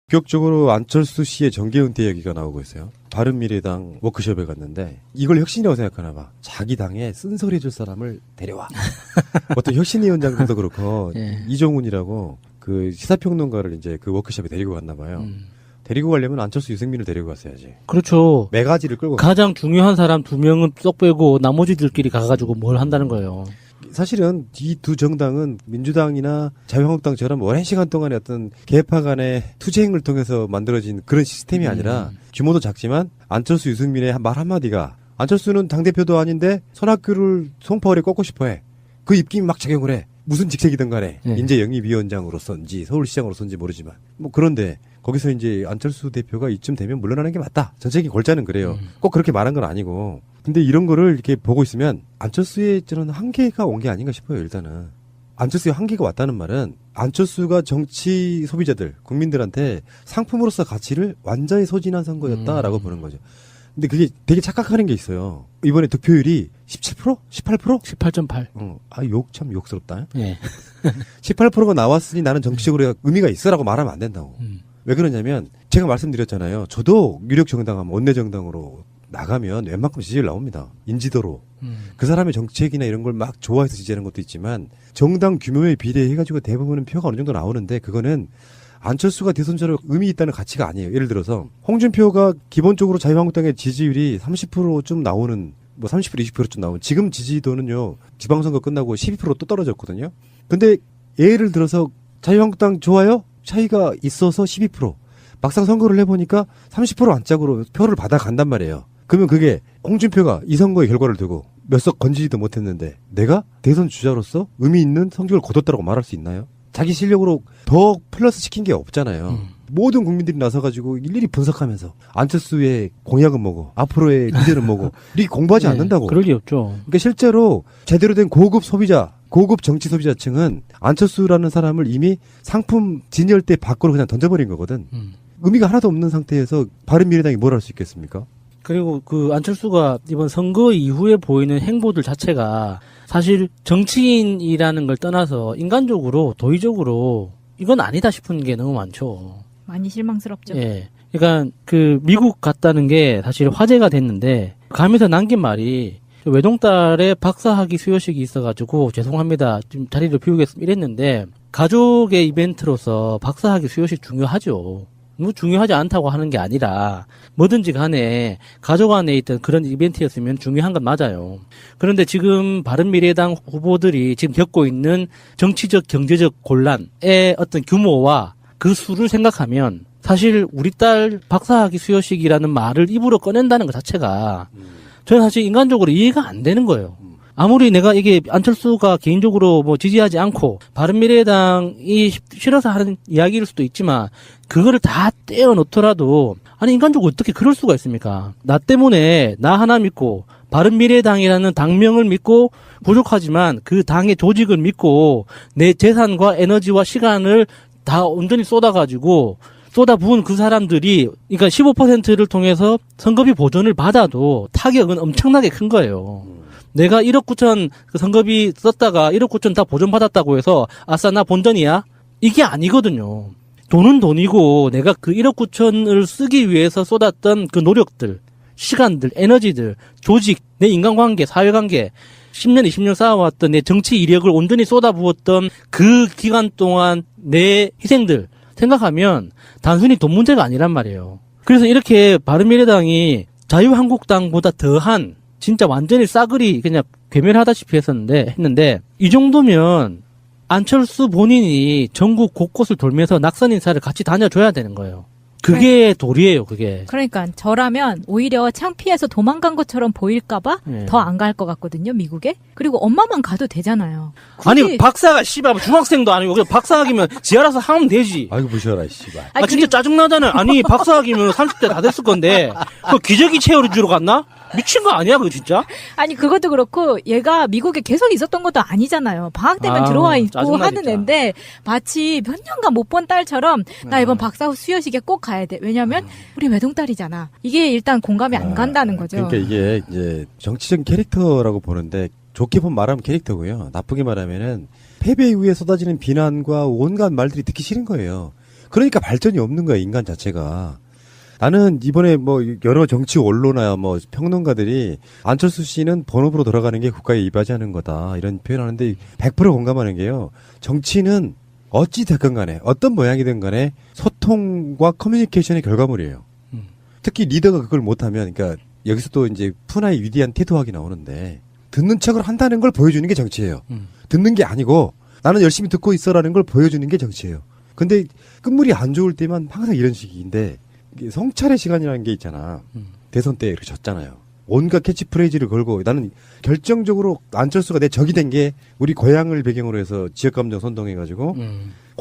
본격적으로 안철수 씨의 정계 은퇴 얘기가 나오고 있어요. 바른미래당 워크숍에 갔는데 이걸 혁신이라고 생각하나 봐. 자기 당에 쓴소리 해줄 사람을 데려와. 어떤 혁신위원장들도 그렇고 예. 이종훈이라고 그 시사평론가를 이제 그 워크숍에 데리고 갔나 봐요. 데리고 가려면 안철수 유승민을 데리고 갔어야지. 그렇죠. 매가지를 끌고 가장 중요한 사람 2명은 쏙 빼고 나머지들끼리 가가지고 뭘 한다는 거예요. 사실은 이 두 정당은 민주당이나 자유한국당처럼 오랜 시간 동안의 어떤 개파 간의 투쟁을 통해서 만들어진 그런 시스템이 아니라 규모도 작지만 안철수 유승민의 말 한마디가 안철수는 당대표도 아닌데 손학규를 송파울에 꺾고 싶어해. 그 입김이 막 작용을 해. 무슨 직책이든 간에 네. 인재영입위원장으로서인지 서울시장으로서인지 모르지만 뭐 그런데 거기서 이제 안철수 대표가 이쯤 되면 물러나는 게 맞다. 전체적인 골자는 그래요. 꼭 그렇게 말한 건 아니고. 근데 이런 거를 이렇게 보고 있으면 안철수의 저는 한계가 온 게 아닌가 싶어요. 일단은 안철수의 한계가 왔다는 말은 안철수가 정치 소비자들 국민들한테 상품으로서 가치를 완전히 소진한 선거였다라고 보는 거죠. 근데 그게 되게 착각하는 게 있어요. 이번에 득표율이 17%? 18%? 18.8. 참 욕스럽다. 예. 18%가 나왔으니 나는 정치적으로 의미가 있어라고 말하면 안 된다고. 왜 그러냐면 제가 말씀드렸잖아요. 저도 유력 정당하면 원내 정당으로 나가면 웬만큼 지지율 나옵니다. 인지도로. 그 사람의 정책이나 이런 걸 막 좋아해서 지지하는 것도 있지만 정당 규모에 비례해가지고 대부분은 표가 어느 정도 나오는데 그거는 안철수가 대선자로 의미 있다는 가치가 아니에요. 예를 들어서 홍준표가 기본적으로 자유한국당의 지지율이 30%좀 나오는 뭐 30% 20%좀 나오는 지금 지지도는요. 지방선거 끝나고 12%또 떨어졌거든요. 근데 예를 들어서 자유한국당 좋아요? 차이가 있어서 12%. 막상 선거를 해보니까 30% 안짝으로 표를 받아간단 말이에요. 그러면 그게 홍준표가 이 선거의 결과를 두고 몇 석 건지지도 못했는데 내가 대선 주자로서 의미 있는 성적을 거뒀다고 말할 수 있나요? 자기 실력으로 더 플러스 시킨 게 없잖아요. 모든 국민들이 나서가지고 일일이 분석하면서 안철수의 공약은 뭐고 앞으로의 미래는 뭐고 이렇게 공부하지 네, 않는다고. 그럴 리 없죠. 그러니까 실제로 제대로 된 고급 소비자, 고급 정치 소비자층은 안철수라는 사람을 이미 상품 진열대 밖으로 그냥 던져버린 거거든. 의미가 하나도 없는 상태에서 바른미래당이 뭘 할 수 있겠습니까? 그리고 그 안철수가 이번 선거 이후에 보이는 행보들 자체가 사실 정치인이라는 걸 떠나서 인간적으로 도의적으로 이건 아니다 싶은 게 너무 많죠. 많이 실망스럽죠. 예. 그러니까 그 미국 갔다는 게 사실 화제가 됐는데 가면서 남긴 말이 외동딸의 박사학위 수여식이 있어가지고 죄송합니다. 좀 자리를 비우겠습니다. 이랬는데 가족의 이벤트로서 박사학위 수여식 중요하죠. 뭐 중요하지 않다고 하는 게 아니라 뭐든지 간에 가족 안에 있던 그런 이벤트였으면 중요한 건 맞아요. 그런데 지금 바른미래당 후보들이 지금 겪고 있는 정치적 경제적 곤란의 어떤 규모와 그 수를 생각하면 사실 우리 딸 박사학위 수여식이라는 말을 입으로 꺼낸다는 것 자체가 저는 사실 인간적으로 이해가 안 되는 거예요. 아무리 내가 이게 안철수가 개인적으로 뭐 지지하지 않고 바른미래당이 싫어서 하는 이야기일 수도 있지만 그거를 다 떼어놓더라도 아니 인간적으로 어떻게 그럴 수가 있습니까? 나 때문에 나 하나 믿고 바른미래당이라는 당명을 믿고 부족하지만 그 당의 조직을 믿고 내 재산과 에너지와 시간을 다 온전히 쏟아가지고 쏟아부은 그 사람들이 그러니까 15%를 통해서 선거비 보전을 받아도 타격은 엄청나게 큰 거예요. 내가 1억 9천 그 선거비 썼다가 1억 9천 다 보전받았다고 해서 아싸 나 본전이야? 이게 아니거든요. 돈은 돈이고 내가 그 1억 9천을 쓰기 위해서 쏟았던 그 노력들, 시간들, 에너지들, 조직, 내 인간관계, 사회관계 10년, 20년 쌓아왔던 내 정치 이력을 온전히 쏟아부었던 그 기간 동안 내 희생들 생각하면 단순히 돈 문제가 아니란 말이에요. 그래서 이렇게 바른미래당이 자유한국당보다 더한 진짜 완전히 싸그리 그냥 괴멸하다시피 했는데 이 정도면 안철수 본인이 전국 곳곳을 돌면서 낙선 인사를 같이 다녀줘야 되는 거예요. 그게 도리예요, 그게. 그러니까 저라면 오히려 창피해서 도망간 것처럼 보일까봐 네. 더 안 갈 것 같거든요, 미국에. 그리고 엄마만 가도 되잖아요. 아니 박사가 씨발 중학생도 아니고 그냥 박사학위면 지 알아서 하면 되지. 아이고 보셔라 씨발. 아 진짜 짜증나잖아요. 아니 박사학위면 30대 다 됐을 건데 그 기저귀 채우러 주러 갔나? 미친 거 아니야 그거 진짜? 아니 그것도 그렇고 얘가 미국에 계속 있었던 것도 아니잖아요. 방학 때만 아우, 들어와 있고 짜증나, 하는 진짜. 애인데 마치 몇 년간 못 본 딸처럼 나 이번 박사 수여식에 꼭 가야 돼. 왜냐면 우리 외동딸이잖아. 이게 일단 공감이 안 간다는 거죠. 그러니까 이게 이제 정치적 캐릭터라고 보는데 좋게 본 말하면 캐릭터고요. 나쁘게 말하면은 패배 이후에 쏟아지는 비난과 온갖 말들이 듣기 싫은 거예요. 그러니까 발전이 없는 거야, 인간 자체가. 나는 이번에 뭐 여러 정치 언론이나 뭐 평론가들이 안철수 씨는 본업으로 돌아가는 게 국가에 이바지하는 거다 이런 표현하는데 100% 공감하는 게요. 정치는 어찌 됐건 간에 어떤 모양이든 간에 소통과 커뮤니케이션의 결과물이에요. 특히 리더가 그걸 못하면 그러니까 여기서 또 이제 푸나의 위대한 태도학이 나오는데 듣는 척을 한다는 걸 보여주는 게 정치예요. 듣는 게 아니고 나는 열심히 듣고 있어라는 걸 보여주는 게 정치예요. 근데 끝물이 안 좋을 때만 항상 이런 식인데 이게 성찰의 시간이라는 게 있잖아. 대선 때 이렇게 졌잖아요. 온갖 캐치프레이즈를 걸고 나는 결정적으로 안철수가 내 적이 된 게 우리 고향을 배경으로 해서 지역감정 선동해가지고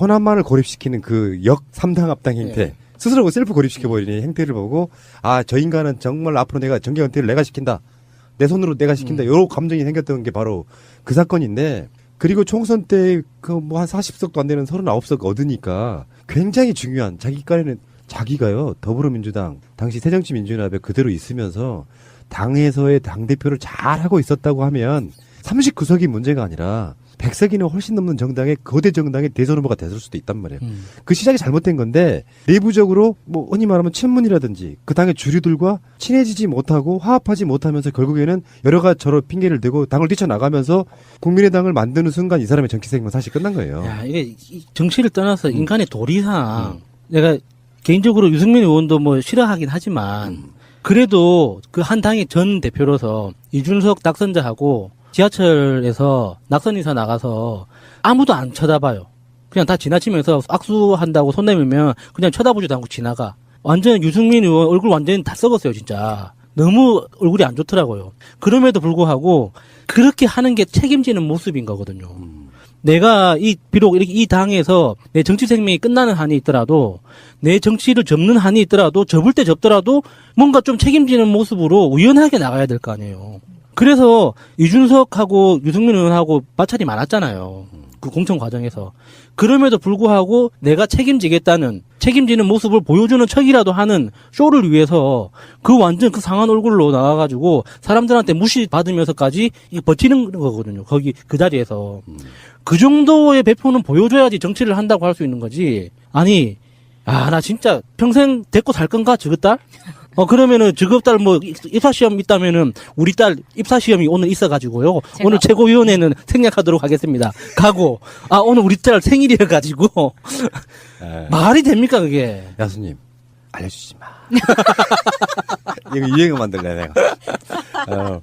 호남만을 고립시키는 그 역 3당 합당 행태 예. 스스로 셀프 고립시켜버리는 행태를 보고 아 저 인간은 정말 앞으로 내가 정계 은퇴를 내가 시킨다. 내 손으로 내가 시킨다. 여러 감정이 생겼던 게 바로 그 사건인데 그리고 총선 때 그 뭐 한 40석도 안 되는 39석 얻으니까 굉장히 중요한 자기가요 더불어민주당 당시 새정치민주연합에 그대로 있으면서 당에서의 당대표를 잘 하고 있었다고 하면 39석이 문제가 아니라 100석이나 훨씬 넘는 정당의 거대 정당의 대선 후보가 됐을 수도 있단 말이에요. 그 시작이 잘못된 건데 내부적으로 뭐 흔히 말하면 친문이라든지 그 당의 주류들과 친해지지 못하고 화합하지 못하면서 결국에는 여러 가지 저런 핑계를 대고 당을 뛰쳐나가면서 국민의당을 만드는 순간 이 사람의 정치 생명은 사실 끝난 거예요. 야, 이게 이 정치를 떠나서 인간의 도리상 내가 개인적으로 유승민 의원도 뭐 싫어하긴 하지만 그래도 그 한 당의 전 대표로서 이준석 낙선자하고 지하철에서 낙선인사 나가서 아무도 안 쳐다봐요. 그냥 다 지나치면서 악수한다고 손 내밀면 그냥 쳐다보지도 않고 지나가. 완전 유승민 의원 얼굴 완전 다 썩었어요, 진짜. 너무 얼굴이 안 좋더라고요. 그럼에도 불구하고 그렇게 하는 게 책임지는 모습인 거거든요. 내가 비록 이렇게 이 당에서 내 정치 생명이 끝나는 한이 있더라도 내 정치를 접는 한이 있더라도 접을 때 접더라도 뭔가 좀 책임지는 모습으로 유연하게 나가야 될 거 아니에요. 그래서 이준석하고 유승민 의원하고 마찰이 많았잖아요. 그 공천 과정에서. 그럼에도 불구하고 내가 책임지는 모습을 보여주는 척이라도 하는 쇼를 위해서 그 완전 그 상한 얼굴로 나와가지고 사람들한테 무시받으면서까지 버티는 거거든요. 거기 그 자리에서. 그 정도의 배포는 보여줘야지 정치를 한다고 할 수 있는 거지. 아니, 나 진짜 평생 데리고 살 건가, 저거 딸? 그러면은 저거 딸 뭐 입사시험 있다면은 우리 딸 입사시험이 오늘 있어가지고요. 오늘 최고위원회는 생략하도록 하겠습니다. 가고, 오늘 우리 딸 생일이어가지고. 말이 됩니까, 그게? 야수님, 알려주지 마. 이거 유행어 만들래, 내가.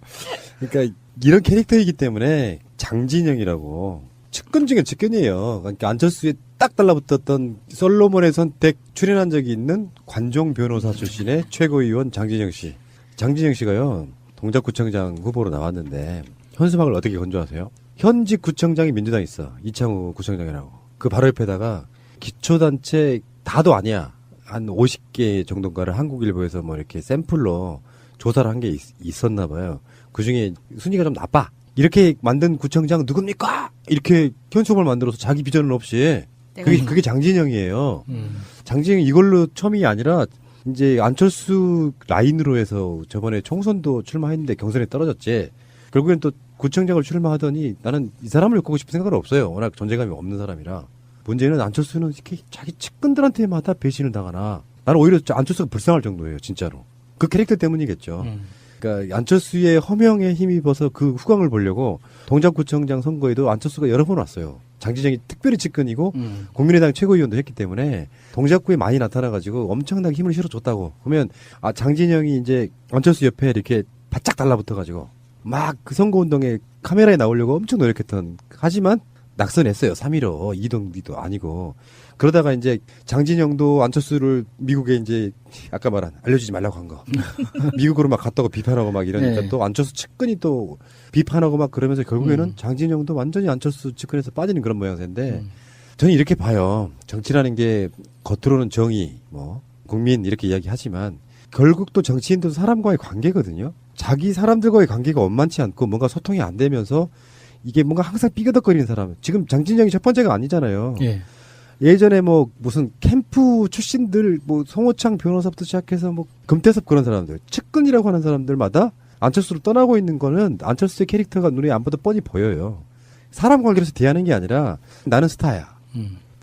그러니까 이런 캐릭터이기 때문에 장진영이라고 측근 중에 측근이에요. 그러니까 안철수에 딱 달라붙었던 솔로몬의 선택 출연한 적이 있는 관종 변호사 출신의 최고위원 장진영 씨. 장진영 씨가요, 동작구청장 후보로 나왔는데 현수막을 어떻게 건조하세요? 현직 구청장이 민주당에 있어. 이창우 구청장이라고. 그 바로 옆에다가 기초단체 다도 아니야. 한 50개 정도인가를 한국일보에서 뭐 이렇게 샘플로 조사를 한 게 있었나 봐요. 그 중에 순위가 좀 나빠. 이렇게 만든 구청장 누굽니까? 이렇게 현수막을 만들어서 자기 비전은 없이. 그게 장진영이에요. 장진영이 이걸로 처음이 아니라 이제 안철수 라인으로 해서 저번에 총선도 출마했는데 경선에 떨어졌지. 결국엔 또 구청장을 출마하더니 나는 이 사람을 엮고 싶은 생각은 없어요. 워낙 존재감이 없는 사람이라. 문제는 안철수는 이렇게 자기 측근들한테마다 배신을 당하나. 나는 오히려 안철수가 불쌍할 정도예요, 진짜로. 그 캐릭터 때문이겠죠. 그러니까 안철수의 허명에 힘입어서 그 후광을 보려고 동작구청장 선거에도 안철수가 여러 번 왔어요. 장진영이 특별히 측근이고 국민의당 최고위원도 했기 때문에 동작구에 많이 나타나가지고 엄청나게 힘을 실어줬다고. 그러면 장진영이 이제 안철수 옆에 이렇게 바짝 달라붙어가지고 막 그 선거운동에 카메라에 나오려고 엄청 노력했던. 하지만 낙선했어요. 3위로. 이동비도 아니고. 그러다가 이제 장진영도 안철수를 미국에 이제 아까 말한 알려주지 말라고 한 거. 미국으로 막 갔다고 비판하고 막 이러니까 네. 또 안철수 측근이 또 비판하고 막 그러면서 결국에는 장진영도 완전히 안철수 측근에서 빠지는 그런 모양새인데 저는 이렇게 봐요. 정치라는 게 겉으로는 정의, 뭐 국민 이렇게 이야기하지만 결국 또 정치인도 사람과의 관계거든요. 자기 사람들과의 관계가 원만치 않고 뭔가 소통이 안 되면서 이게 뭔가 항상 삐그덕거리는 사람. 지금 장진영이 첫 번째가 아니잖아요. 예. 예전에 뭐 무슨 캠프 출신들 뭐 송호창 변호사부터 시작해서 뭐 금태섭 그런 사람들 측근이라고 하는 사람들마다 안철수를 떠나고 있는 거는 안철수의 캐릭터가 눈에 안 봐도 뻔히 보여요. 사람 관계에서 대하는 게 아니라 나는 스타야.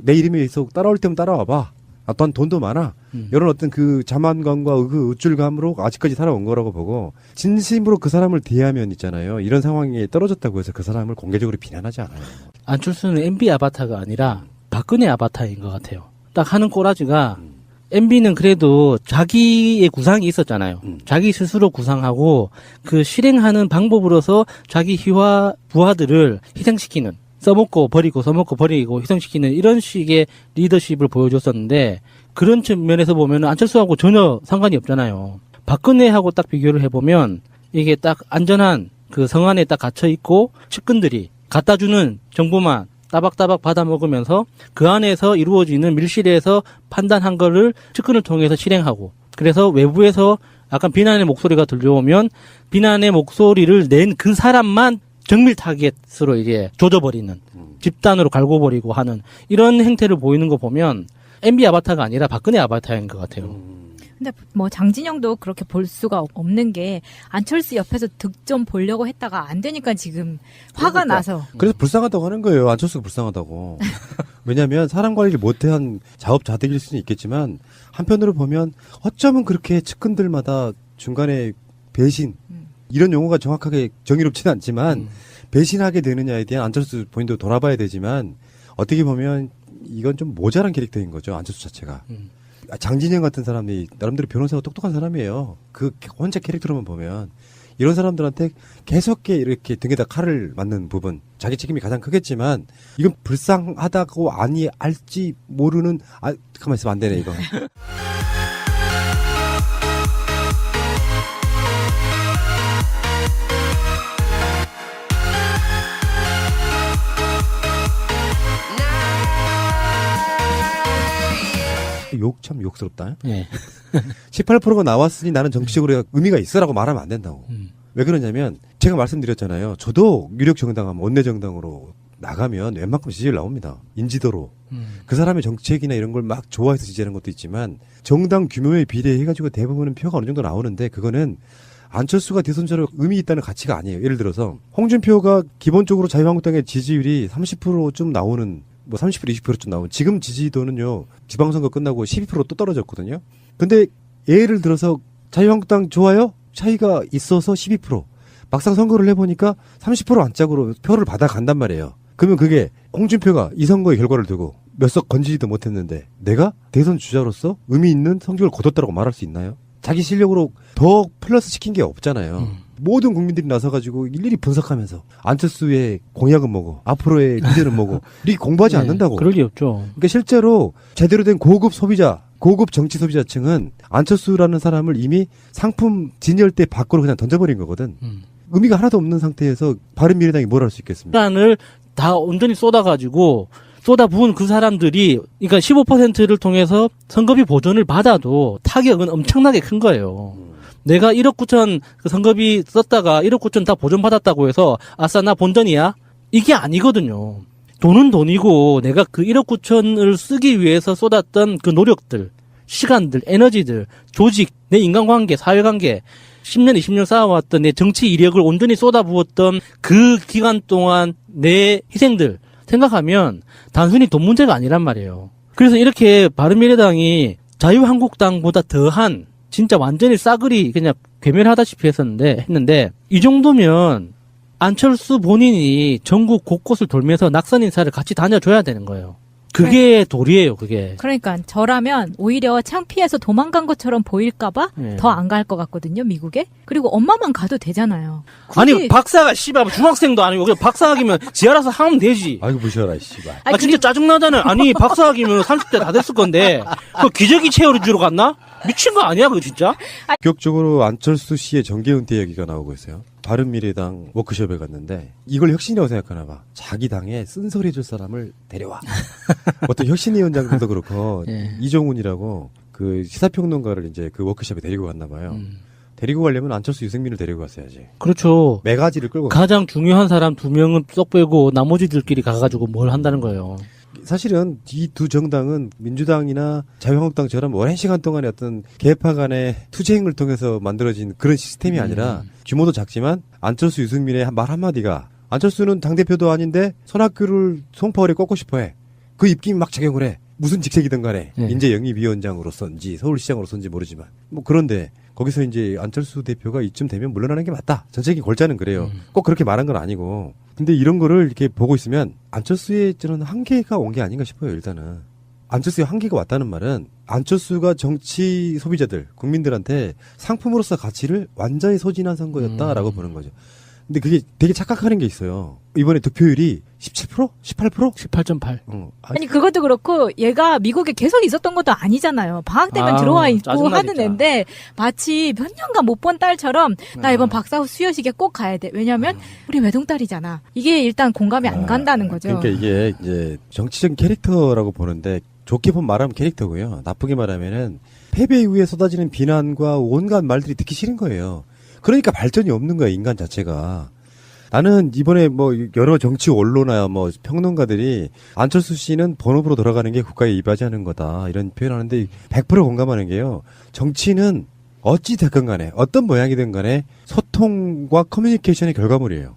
내 이름이 있어 따라올 때면 따라와봐. 또한 돈도 많아. 이런 어떤 그 자만감과 그 우쭐감으로 아직까지 살아온 거라고 보고 진심으로 그 사람을 대하면 있잖아요. 이런 상황에 떨어졌다고 해서 그 사람을 공개적으로 비난하지 않아요. 안철수는 MB 아바타가 아니라 박근혜 아바타인 것 같아요. 딱 하는 꼬라지가 MB는 그래도 자기의 구상이 있었잖아요. 자기 스스로 구상하고 그 실행하는 방법으로서 자기 부하들을 희생시키는, 써먹고 버리고 써먹고 버리고 희생시키는 이런 식의 리더십을 보여줬었는데, 그런 측면에서 보면 안철수하고 전혀 상관이 없잖아요. 박근혜하고 딱 비교를 해보면 이게 딱 안전한 그 성 안에 딱 갇혀 있고 측근들이 갖다 주는 정보만 따박따박 받아 먹으면서 그 안에서 이루어지는 밀실에서 판단한 거를 측근을 통해서 실행하고, 그래서 외부에서 약간 비난의 목소리가 들려오면 비난의 목소리를 낸 그 사람만 정밀 타겟으로 이제 조져버리는, 집단으로 갈고버리고 하는 이런 행태를 보이는 거 보면 MB 아바타가 아니라 박근혜 아바타인 것 같아요. 근데 뭐 장진영도 그렇게 볼 수가 없는 게 안철수 옆에서 득점 보려고 했다가 안 되니까 지금 화가 나서. 그래서 불쌍하다고 하는 거예요. 안철수가 불쌍하다고. 왜냐하면 사람 관리를 못한 자업자득일 수는 있겠지만 한편으로 보면 어쩌면 그렇게 측근들마다 중간에 배신, 이런 용어가 정확하게 정의롭지는 않지만 배신하게 되느냐에 대한 안철수 본인도 돌아봐야 되지만 어떻게 보면 이건 좀 모자란 캐릭터인 거죠. 안철수 자체가. 장진영 같은 사람이 나름대로 변호사가 똑똑한 사람이에요. 그 혼자 캐릭터로만 보면 이런 사람들한테 계속 이렇게 등에다 칼을 맞는 부분, 자기 책임이 가장 크겠지만 이건 불쌍하다고 아니 알지 모르는, 가만 있으면 안 되네 이거. 욕 참 욕스럽다. 네. 18%가 나왔으니 나는 정치적으로 의미가 있어라고 말하면 안 된다고. 왜 그러냐면 제가 말씀드렸잖아요. 저도 유력 정당, 원내 정당으로 나가면 웬만큼 지지율 나옵니다. 인지도로. 그 사람의 정책이나 이런 걸 막 좋아해서 지지하는 것도 있지만 정당 규모에 비례해가지고 대부분은 표가 어느 정도 나오는데 그거는 안철수가 대선자로 의미 있다는 가치가 아니에요. 예를 들어서 홍준표가 기본적으로 자유한국당의 지지율이 30%좀 나오는, 뭐 30% 20%좀 나오는, 지금 지지도는요 지방선거 끝나고 12% 또 떨어졌거든요. 근데 예를 들어서 자유한국당 좋아요? 차이가 있어서 12%. 막상 선거를 해보니까 30% 안짝으로 표를 받아간단 말이에요. 그러면 그게 홍준표가 이 선거의 결과를 두고 몇 석 건지지도 못했는데 내가 대선 주자로서 의미 있는 성적을 거뒀다고 말할 수 있나요? 자기 실력으로 더 플러스 시킨 게 없잖아요. 모든 국민들이 나서가지고 일일이 분석하면서 안철수의 공약은 뭐고 앞으로의 미래는 뭐고 이렇게 공부하지 않는다고. 그럴 리 없죠. 그러니까 실제로 제대로 된 고급 소비자, 고급 정치 소비자층은 안철수라는 사람을 이미 상품 진열대 밖으로 그냥 던져버린 거거든. 의미가 하나도 없는 상태에서 바른미래당이 뭘 할 수 있겠습니까? 시간을 다 온전히 쏟아가지고 쏟아부은 그 사람들이, 그러니까 15%를 통해서 선거비 보전을 받아도 타격은 엄청나게 큰 거예요. 내가 1억 9천 그 선거비 썼다가 1억 9천 다 보전받았다고 해서 아싸 나 본전이야? 이게 아니거든요. 돈은 돈이고 내가 그 1억 9천을 쓰기 위해서 쏟았던 그 노력들, 시간들, 에너지들, 조직, 내 인간관계, 사회관계, 10년, 20년 쌓아왔던 내 정치 이력을 온전히 쏟아부었던 그 기간 동안 내 희생들 생각하면 단순히 돈 문제가 아니란 말이에요. 그래서 이렇게 바른미래당이 자유한국당보다 더한 진짜 완전히 싸그리 그냥 괴멸하다시피 했는데 이 정도면 안철수 본인이 전국 곳곳을 돌면서 낙선 인사를 같이 다녀줘야 되는 거예요. 그게 도리예요, 그게. 그러니까 저라면 오히려 창피해서 도망간 것처럼 보일까봐 네. 더 안 갈 것 같거든요, 미국에. 그리고 엄마만 가도 되잖아요. 아니 박사가 씨발 중학생도 아니고 그냥 박사학위면 지 알아서 하면 되지. 아이고 무시하라 씨발. 아 진짜 짜증나잖아요. 아니 박사학위면 30대 다 됐을 건데 그 기저귀 채워주러 갔나? 미친 거 아니야 그거 진짜? 본격적으로 안철수 씨의 정계 은퇴 얘기가 나오고 있어요. 바른미래당 워크숍에 갔는데 이걸 혁신이라고 생각하나 봐. 자기 당에 쓴소리 해줄 사람을 데려와. 어떤 혁신위원장들도 그렇고 예. 이종훈이라고 그 시사평론가를 이제 그 워크숍에 데리고 갔나 봐요. 데리고 가려면 안철수 유승민을 데리고 갔어야지. 그렇죠. 매가지를 끌고 가장 중요한 사람 2명은 쏙 빼고 나머지들끼리 가가지고 뭘 한다는 거예요. 사실은 이 두 정당은 민주당이나 자유한국당처럼 오랜 시간 동안의 어떤 개파 간의 투쟁을 통해서 만들어진 그런 시스템이 아니라 규모도 작지만 안철수 유승민의 말 한마디가, 안철수는 당대표도 아닌데 손학규를 송파울에 꺾고 싶어해. 그 입김이 막 작용을 해. 무슨 직책이든 간에 네. 인재영입위원장으로서인지 서울시장으로서인지 모르지만 뭐 그런데 거기서 이제 안철수 대표가 이쯤 되면 물러나는 게 맞다. 전체적인 골자는 그래요. 꼭 그렇게 말한 건 아니고. 근데 이런 거를 이렇게 보고 있으면 안철수의 저는 한계가 온 게 아닌가 싶어요. 일단은 안철수의 한계가 왔다는 말은 안철수가 정치 소비자들 국민들한테 상품으로서 가치를 완전히 소진한 선거였다라고 보는 거죠. 근데 그게 되게 착각하는 게 있어요. 이번에 득표율이 17%? 18%? 18.8. 아니 그것도 그렇고 얘가 미국에 계속 있었던 것도 아니잖아요. 방학 때만 들어와 있고 짜증나, 하는 진짜. 애인데 마치 몇 년간 못 본 딸처럼 나 이번 박사 수여식에 꼭 가야 돼. 왜냐면 우리 외동딸이잖아. 이게 일단 공감이 안 간다는 거죠. 그러니까 이게 이제 정치적인 캐릭터라고 보는데 좋게 말하면 캐릭터고요. 나쁘게 말하면은 패배 이후에 쏟아지는 비난과 온갖 말들이 듣기 싫은 거예요. 그러니까 발전이 없는 거야, 인간 자체가. 나는 이번에 뭐 여러 정치 언론이나 뭐 평론가들이 안철수 씨는 본업으로 돌아가는 게 국가에 이바지하는 거다 이런 표현하는데 100% 공감하는 게요. 정치는 어찌 됐건 간에 어떤 모양이든 간에 소통과 커뮤니케이션의 결과물이에요.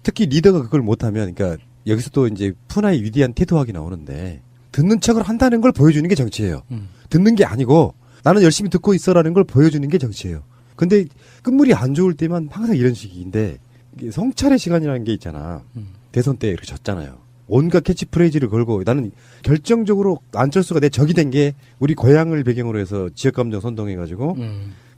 특히 리더가 그걸 못하면 그러니까 여기서 또 이제 푸나의 위대한 태도학이 나오는데 듣는 척을 한다는 걸 보여주는 게 정치예요. 듣는 게 아니고 나는 열심히 듣고 있어라는 걸 보여주는 게 정치예요. 근데 끝물이 안 좋을 때만 항상 이런 식인데 이게 성찰의 시간이라는 게 있잖아. 대선 때 이렇게 졌잖아요. 온갖 캐치프레이즈를 걸고 나는 결정적으로 안철수가 내 적이 된 게 우리 고향을 배경으로 해서 지역감정 선동해가지고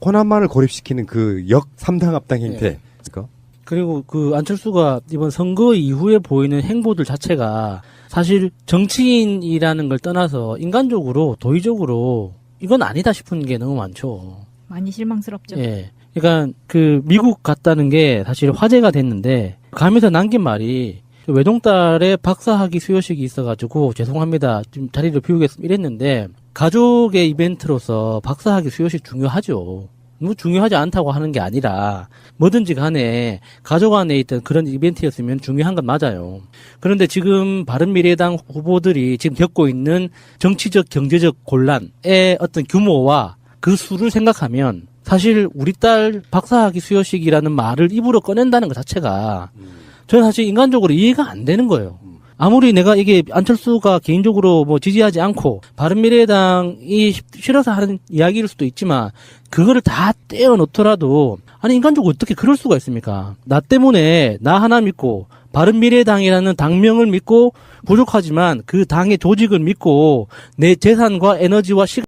호남만을 고립시키는 그 역 3당 합당 행태. 그러니까 그리고 그 안철수가 이번 선거 이후에 보이는 행보들 자체가 사실 정치인이라는 걸 떠나서 인간적으로 도의적으로 이건 아니다 싶은 게 너무 많죠. 많이 실망스럽죠. 예. 그러니까 그 미국 갔다는 게 사실 화제가 됐는데 가면서 남긴 말이 외동딸의 박사학위 수여식이 있어가지고 죄송합니다. 좀 자리를 비우겠습니다. 이랬는데 가족의 이벤트로서 박사학위 수여식 중요하죠. 뭐 중요하지 않다고 하는 게 아니라 뭐든지 간에 가족 안에 있던 그런 이벤트였으면 중요한 건 맞아요. 그런데 지금 바른미래당 후보들이 지금 겪고 있는 정치적 경제적 곤란의 어떤 규모와 그 수를 생각하면 사실 우리 딸 박사학위 수여식이라는 말을 입으로 꺼낸다는 것 자체가 저는 사실 인간적으로 이해가 안 되는 거예요. 아무리 내가 이게 안철수가 개인적으로 뭐 지지하지 않고 바른미래당이 싫어서 하는 이야기일 수도 있지만 그거를 다 떼어놓더라도 아니 인간적으로 어떻게 그럴 수가 있습니까? 나 때문에 나 하나 믿고 바른미래당이라는 당명을 믿고 부족하지만 그 당의 조직을 믿고 내 재산과 에너지와 시간